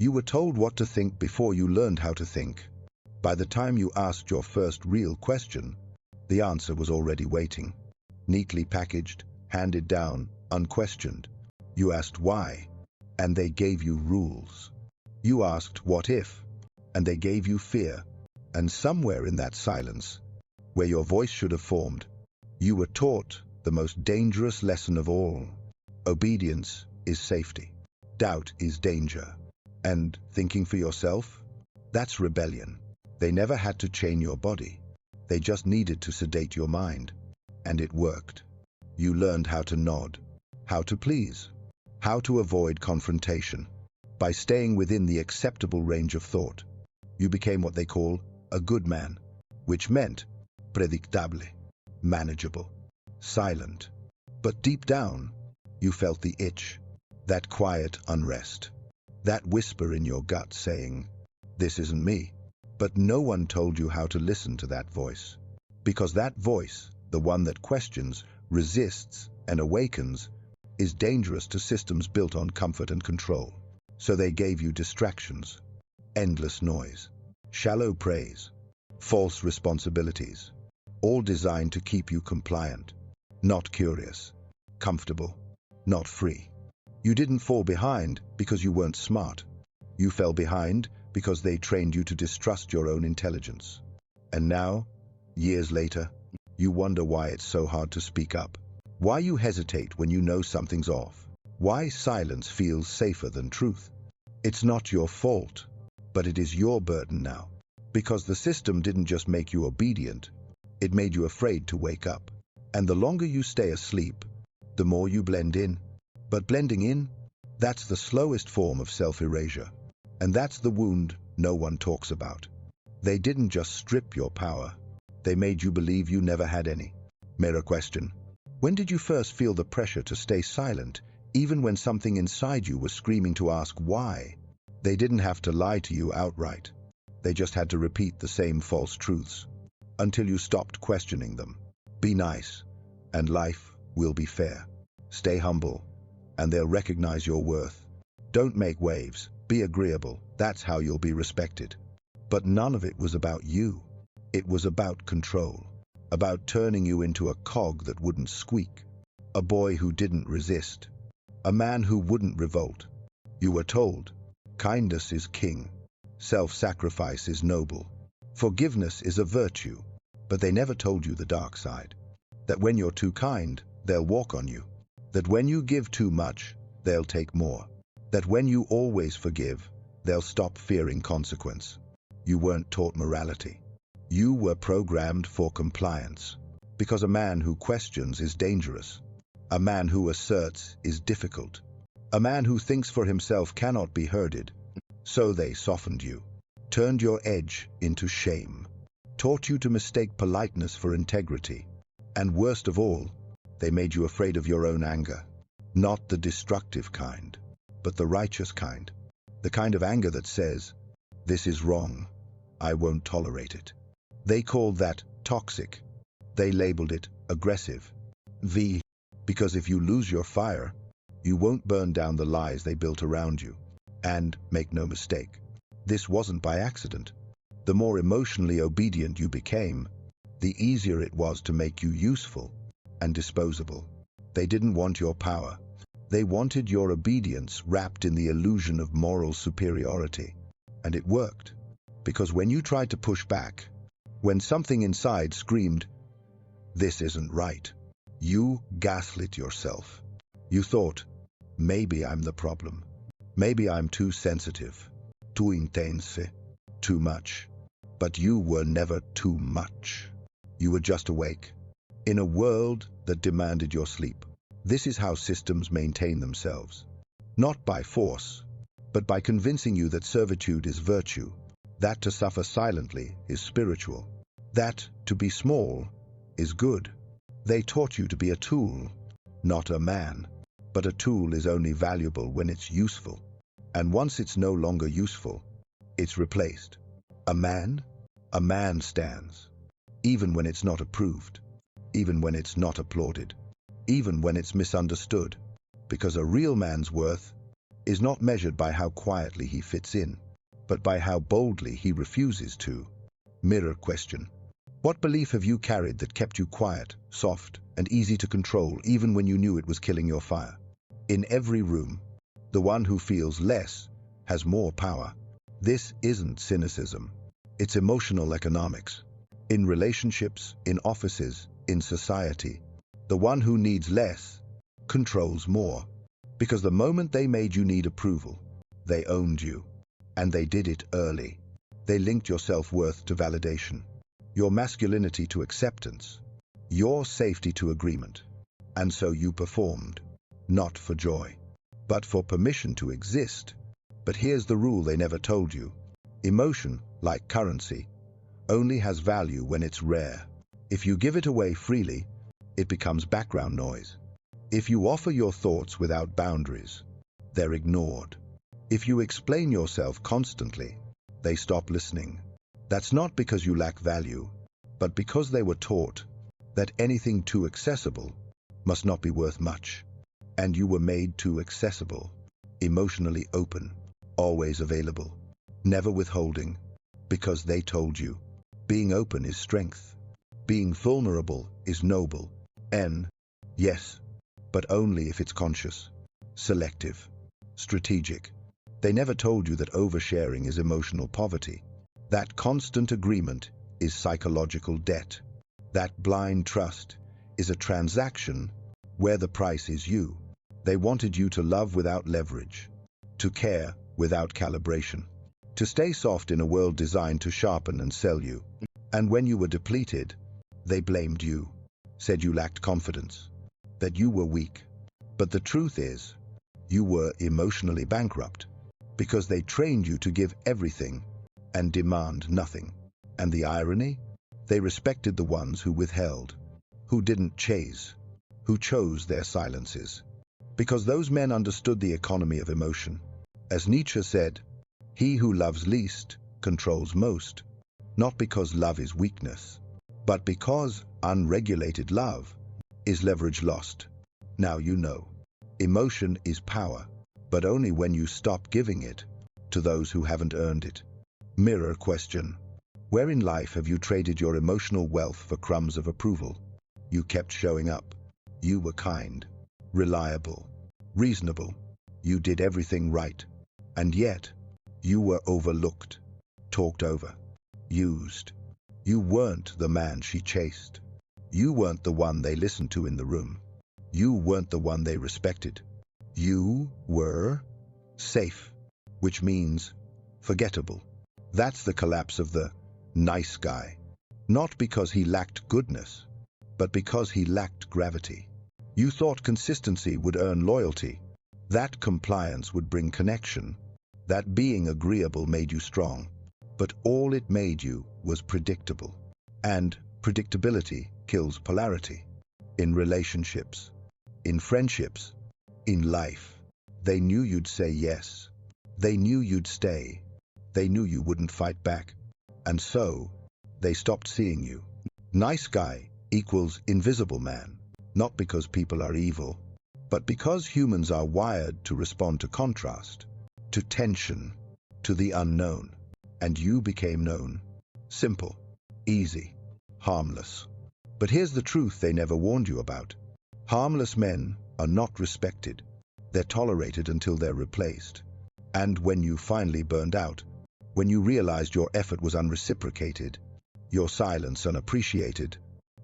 You were told what to think before you learned how to think. By the time you asked your first real question, the answer was already waiting. Neatly packaged, handed down, unquestioned. You asked why, and they gave you rules. You asked what if, and they gave you fear. And somewhere in that silence, where your voice should have formed, you were taught the most dangerous lesson of all. Obedience is safety. Doubt is danger. And thinking for yourself? That's rebellion. They never had to chain your body. They just needed to sedate your mind. And it worked. You learned how to nod, how to please, how to avoid confrontation. By staying within the acceptable range of thought, you became what they call a good man, which meant predictable, manageable, silent. But deep down, you felt the itch, that quiet unrest, that whisper in your gut saying, "This isn't me." But no one told you how to listen to that voice. Because that voice, the one that questions, resists, and awakens, is dangerous to systems built on comfort and control. So they gave you distractions, endless noise, shallow praise, false responsibilities, all designed to keep you compliant, not curious, comfortable, not free. You didn't fall behind because you weren't smart. You fell behind because they trained you to distrust your own intelligence. And now, years later, you wonder why it's so hard to speak up. Why you hesitate when you know something's off. Why silence feels safer than truth. It's not your fault, but it is your burden now. Because the system didn't just make you obedient, it made you afraid to wake up. And the longer you stay asleep, the more you blend in. But blending in, that's the slowest form of self-erasure. And that's the wound no one talks about. They didn't just strip your power, they made you believe you never had any. Mirror question. When did you first feel the pressure to stay silent, even when something inside you was screaming to ask why? They didn't have to lie to you outright. They just had to repeat the same false truths, until you stopped questioning them. Be nice, and life will be fair. Stay humble, and they'll recognize your worth. Don't make waves, be agreeable, that's how you'll be respected. But none of it was about you. It was about control, about turning you into a cog that wouldn't squeak, a boy who didn't resist, a man who wouldn't revolt. You were told, kindness is king, self-sacrifice is noble, forgiveness is a virtue, but they never told you the dark side. That when you're too kind, they'll walk on you. That when you give too much, they'll take more. That when you always forgive, they'll stop fearing consequence. You weren't taught morality. You were programmed for compliance. Because a man who questions is dangerous. A man who asserts is difficult. A man who thinks for himself cannot be herded. So they softened you, turned your edge into shame, taught you to mistake politeness for integrity. And worst of all, they made you afraid of your own anger. Not the destructive kind, but the righteous kind. The kind of anger that says, "This is wrong. I won't tolerate it." They called that toxic. They labeled it aggressive. Because if you lose your fire, you won't burn down the lies they built around you. And make no mistake, this wasn't by accident. The more emotionally obedient you became, the easier it was to make you useful and disposable. They didn't want your power. They wanted your obedience wrapped in the illusion of moral superiority. And it worked. Because when you tried to push back, when something inside screamed, "This isn't right," you gaslit yourself. You thought, maybe I'm the problem. Maybe I'm too sensitive, too intense, too much. But you were never too much. You were just awake, in a world that demanded your sleep. This is how systems maintain themselves. Not by force, but by convincing you that servitude is virtue, that to suffer silently is spiritual, that to be small is good. They taught you to be a tool, not a man. But a tool is only valuable when it's useful. And once it's no longer useful, it's replaced. A man stands, even when it's not approved, even when it's not applauded, even when it's misunderstood. Because a real man's worth is not measured by how quietly he fits in, but by how boldly he refuses to. Mirror question. What belief have you carried that kept you quiet, soft, and easy to control even when you knew it was killing your fire? In every room, the one who feels less has more power. This isn't cynicism. It's emotional economics. In relationships, in offices, in society, the one who needs less controls more. Because the moment they made you need approval, they owned you. And they did it early. They linked your self-worth to validation, your masculinity to acceptance, your safety to agreement. And so you performed, not for joy, but for permission to exist. But here's the rule they never told you. Emotion, like currency, only has value when it's rare. If you give it away freely, it becomes background noise. If you offer your thoughts without boundaries, they're ignored. If you explain yourself constantly, they stop listening. That's not because you lack value, but because they were taught that anything too accessible must not be worth much. And you were made too accessible, emotionally open, always available, never withholding, because they told you. Being open is strength. Being vulnerable is noble. Yes, but only if it's conscious, selective, strategic. They never told you that oversharing is emotional poverty. That constant agreement is psychological debt. That blind trust is a transaction where the price is you. They wanted you to love without leverage, to care without calibration, to stay soft in a world designed to sharpen and sell you. And when you were depleted, they blamed you, said you lacked confidence, that you were weak. But the truth is, you were emotionally bankrupt, because they trained you to give everything and demand nothing. And the irony? They respected the ones who withheld, who didn't chase, who chose their silences. Because those men understood the economy of emotion. As Nietzsche said, he who loves least controls most, not because love is weakness, but because unregulated love is leverage lost. Now you know, emotion is power, but only when you stop giving it to those who haven't earned it. Mirror question. Where in life have you traded your emotional wealth for crumbs of approval? You kept showing up. You were kind, reliable, reasonable. You did everything right. And yet, you were overlooked, talked over, used. You weren't the man she chased. You weren't the one they listened to in the room. You weren't the one they respected. You were safe, which means forgettable. That's the collapse of the nice guy. Not because he lacked goodness, but because he lacked gravity. You thought consistency would earn loyalty, that compliance would bring connection, that being agreeable made you strong. But all it made you was predictable. And predictability kills polarity. In relationships, in friendships, in life. They knew you'd say yes. They knew you'd stay. They knew you wouldn't fight back. And so, they stopped seeing you. Nice guy equals invisible man, not because people are evil, but because humans are wired to respond to contrast, to tension, to the unknown. And you became known. Simple, easy, harmless. But here's the truth they never warned you about. Harmless men are not respected. They're tolerated until they're replaced. And when you finally burned out, when you realized your effort was unreciprocated, your silence unappreciated,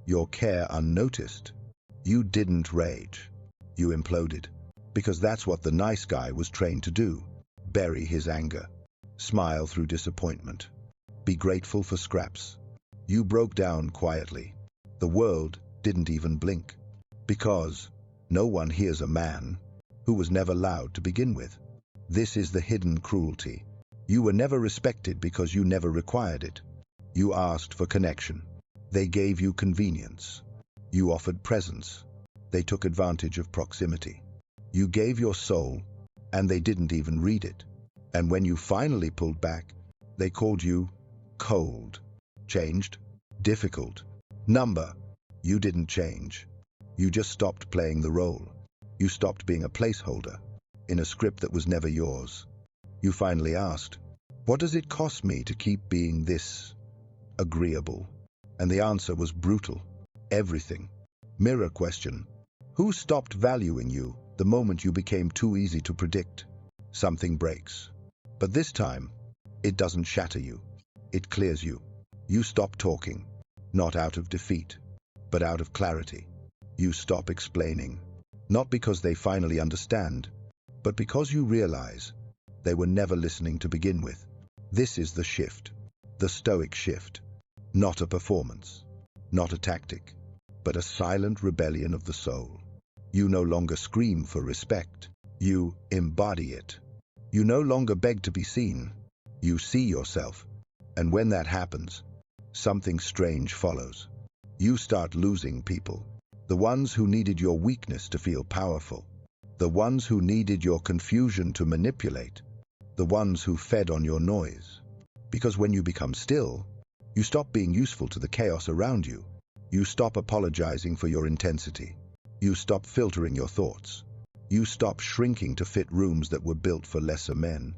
your care unnoticed, you didn't rage. You imploded. Because that's what the nice guy was trained to do. Bury his anger. Smile through disappointment. Be grateful for scraps. You broke down quietly. The world didn't even blink. Because no one hears a man who was never loud to begin with. This is the hidden cruelty. You were never respected because you never required it. You asked for connection. They gave you convenience. You offered presence. They took advantage of proximity. You gave your soul, and they didn't even read it. And when you finally pulled back, they called you cold, changed, difficult, number. You didn't change. You just stopped playing the role. You stopped being a placeholder. in a script that was never yours. You finally asked, "What does it cost me to keep being this agreeable?" And the answer was brutal. Everything. Mirror question. Who stopped valuing you the moment you became too easy to predict? Something breaks. But this time, it doesn't shatter you. It clears you. You stop talking, not out of defeat, but out of clarity. You stop explaining, not because they finally understand, but because you realize they were never listening to begin with. This is the shift, the Stoic shift. Not a performance, not a tactic, but a silent rebellion of the soul. You no longer scream for respect. You embody it. You no longer beg to be seen. You see yourself. And when that happens, something strange follows. You start losing people. The ones who needed your weakness to feel powerful. The ones who needed your confusion to manipulate. The ones who fed on your noise. Because when you become still, you stop being useful to the chaos around you. You stop apologizing for your intensity. You stop filtering your thoughts. You stop shrinking to fit rooms that were built for lesser men.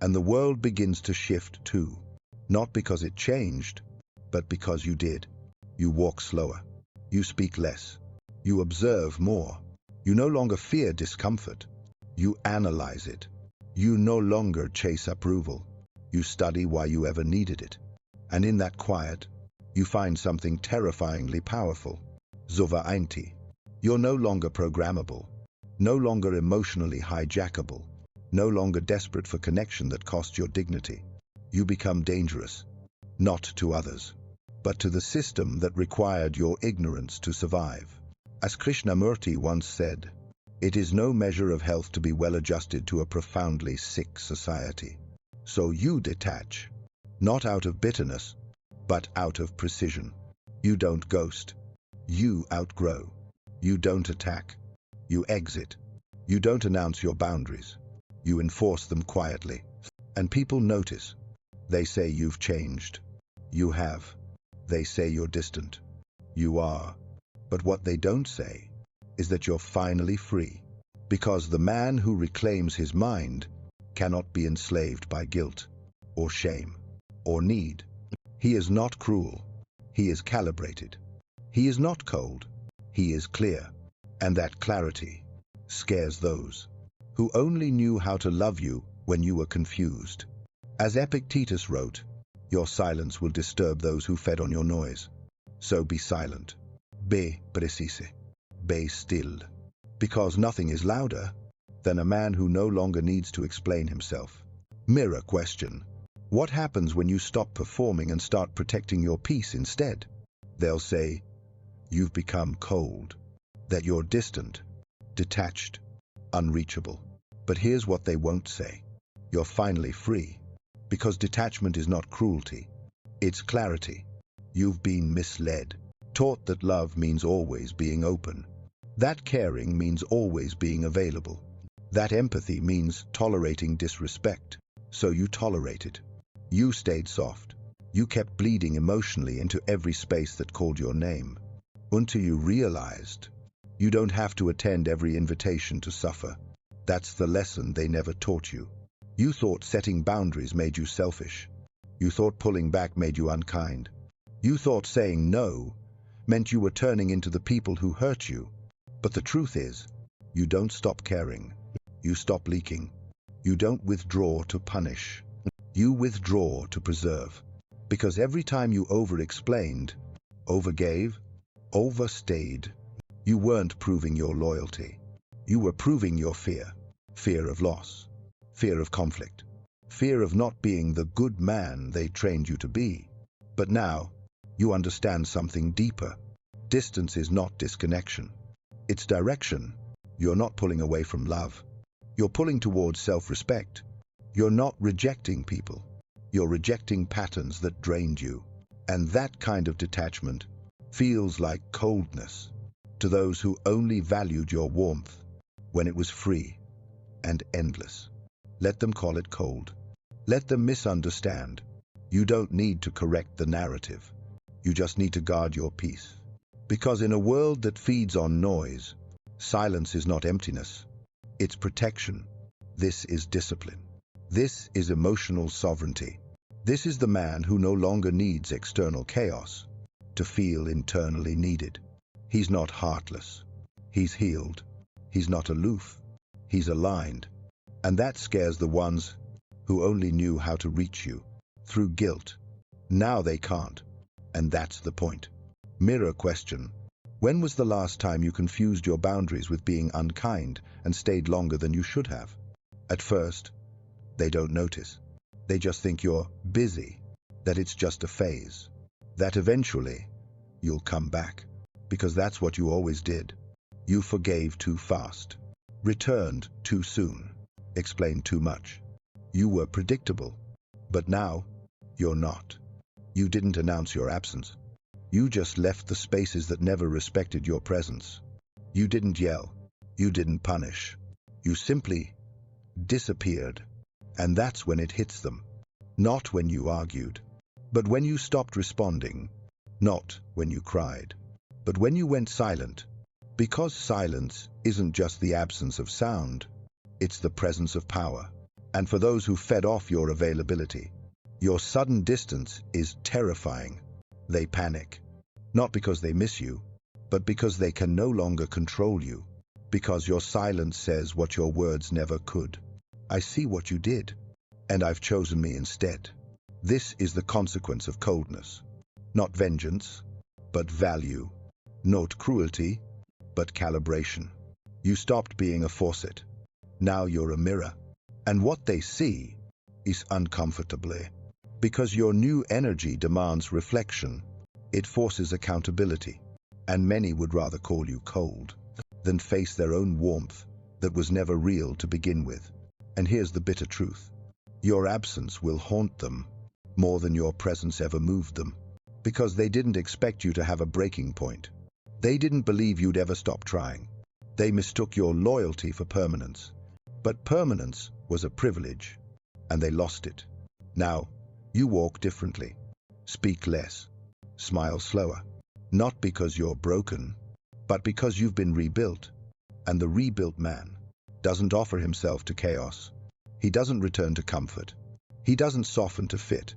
And the world begins to shift too. Not because it changed, but because you did. You walk slower. You speak less. You observe more. You no longer fear discomfort. You analyze it. You no longer chase approval. You study why you ever needed it. And in that quiet, you find something terrifyingly powerful. Souveraineté. You're no longer programmable, no longer emotionally hijackable, no longer desperate for connection that costs your dignity. You become dangerous, not to others, but to the system that required your ignorance to survive. As Krishnamurti once said, it is no measure of health to be well adjusted to a profoundly sick society. So you detach, not out of bitterness, but out of precision. You don't ghost. You outgrow. You don't attack. You exit. You don't announce your boundaries. You enforce them quietly. And people notice. They say you've changed. You have. They say you're distant. You are. But what they don't say is that you're finally free. Because the man who reclaims his mind cannot be enslaved by guilt, or shame, or need. He is not cruel. He is calibrated. He is not cold. He is clear. And that clarity scares those who only knew how to love you when you were confused. As Epictetus wrote, your silence will disturb those who fed on your noise. So be silent. Be precise. Be still. Because nothing is louder than a man who no longer needs to explain himself. Mirror question. What happens when you stop performing and start protecting your peace instead? They'll say, you've become cold, that you're distant, detached, unreachable. But here's what they won't say. You're finally free, because detachment is not cruelty. It's clarity. You've been misled, taught that love means always being open, that caring means always being available, that empathy means tolerating disrespect. So you tolerated. You stayed soft. You kept bleeding emotionally into every space that called your name, until you realized you don't have to attend every invitation to suffer. That's the lesson they never taught you. You thought setting boundaries made you selfish. You thought pulling back made you unkind. You thought saying no meant you were turning into the people who hurt you. But the truth is, you don't stop caring. You stop leaking. You don't withdraw to punish. You withdraw to preserve. Because every time you over-explained, overgave, overstayed, you weren't proving your loyalty. You were proving your fear. Fear of loss. Fear of conflict. Fear of not being the good man they trained you to be. But now, you understand something deeper. Distance is not disconnection. It's direction. You're not pulling away from love. You're pulling towards self-respect. You're not rejecting people. You're rejecting patterns that drained you. And that kind of detachment feels like coldness to those who only valued your warmth when it was free and endless. Let them call it cold. Let them misunderstand. You don't need to correct the narrative. You just need to guard your peace. Because in a world that feeds on noise, silence is not emptiness. It's protection. This is discipline. This is emotional sovereignty. This is the man who no longer needs external chaos to feel internally needed. He's not heartless. He's healed. He's not aloof. He's aligned. And that scares the ones who only knew how to reach you through guilt. Now they can't. And that's the point. Mirror question. When was the last time you confused your boundaries with being unkind and stayed longer than you should have? At first, they don't notice. They just think you're busy, that it's just a phase, that eventually you'll come back, because that's what you always did. You forgave too fast, returned too soon, explained too much. You were predictable, but now you're not. You didn't announce your absence. You just left the spaces that never respected your presence. You didn't yell. You didn't punish. You simply disappeared. And that's when it hits them. Not when you argued, but when you stopped responding. Not when you cried, but when you went silent. Because silence isn't just the absence of sound, it's the presence of power. And for those who fed off your availability, your sudden distance is terrifying. They panic, not because they miss you, but because they can no longer control you, because your silence says what your words never could. I see what you did, and I've chosen me instead. This is the consequence of coldness. Not vengeance, but value. Not cruelty, but calibration. You stopped being a faucet. Now you're a mirror. And what they see is uncomfortably. Because your new energy demands reflection. It forces accountability. And many would rather call you cold than face their own warmth that was never real to begin with. And here's the bitter truth. Your absence will haunt them more than your presence ever moved them. Because they didn't expect you to have a breaking point. They didn't believe you'd ever stop trying. They mistook your loyalty for permanence. But permanence was a privilege, and they lost it. Now, you walk differently, speak less, smile slower. Not because you're broken, but because you've been rebuilt. And the rebuilt man doesn't offer himself to chaos. He doesn't return to comfort. He doesn't soften to fit.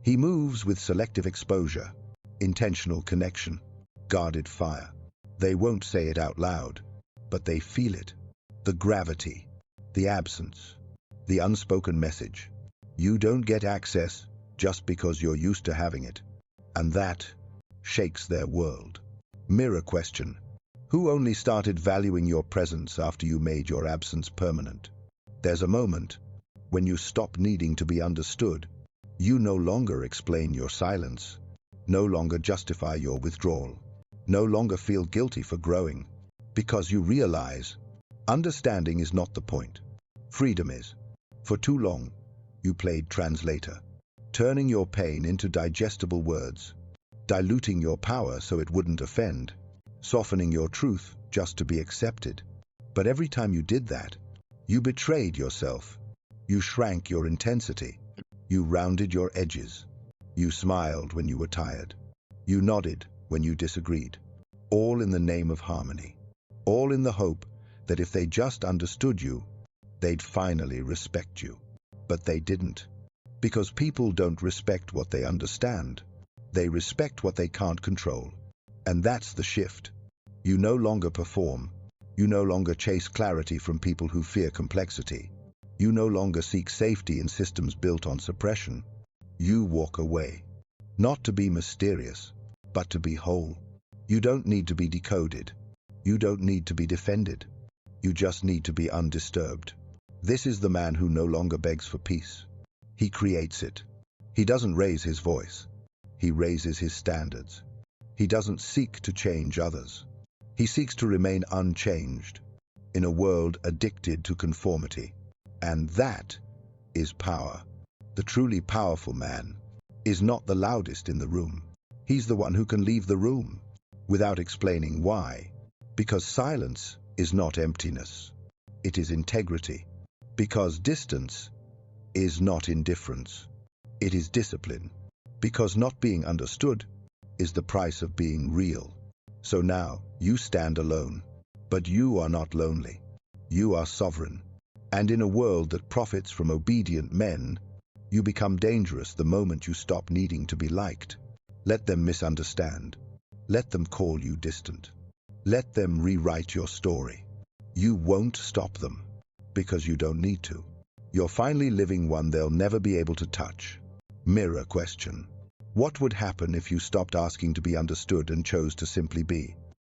He moves with selective exposure, intentional connection, guarded fire. They won't say it out loud, but they feel it. The gravity, the absence, the unspoken message. You don't get access just because you're used to having it. And that shakes their world. Mirror question. Who only started valuing your presence after you made your absence permanent? There's a moment when you stop needing to be understood. You no longer explain your silence, no longer justify your withdrawal, no longer feel guilty for growing, because you realize understanding is not the point. Freedom is. For too long, you played translator, turning your pain into digestible words, diluting your power so it wouldn't offend, softening your truth just to be accepted. But every time you did that, you betrayed yourself. You shrank your intensity. You rounded your edges. You smiled when you were tired. You nodded when you disagreed. All in the name of harmony. All in the hope that if they just understood you, they'd finally respect you. But they didn't. Because people don't respect what they understand. They respect what they can't control. And that's the shift. You no longer perform. You no longer chase clarity from people who fear complexity. You no longer seek safety in systems built on suppression. You walk away. Not to be mysterious, but to be whole. You don't need to be decoded. You don't need to be defended. You just need to be undisturbed. This is the man who no longer begs for peace. He creates it. He doesn't raise his voice. He raises his standards. He doesn't seek to change others. He seeks to remain unchanged in a world addicted to conformity. And that is power. The truly powerful man is not the loudest in the room. He's the one who can leave the room without explaining why. Because silence is not emptiness. It is integrity. Because distance is not indifference. It is discipline. Because not being understood is the price of being real. So now you stand alone, but you are not lonely. You are sovereign. And in a world that profits from obedient men, you become dangerous the moment you stop needing to be liked. Let them misunderstand. Let them call you distant. Let them rewrite your story. You won't stop them, because you don't need to. You're finally living one they'll never be able to touch. Mirror question. What would happen if you stopped asking to be understood and chose to simply be?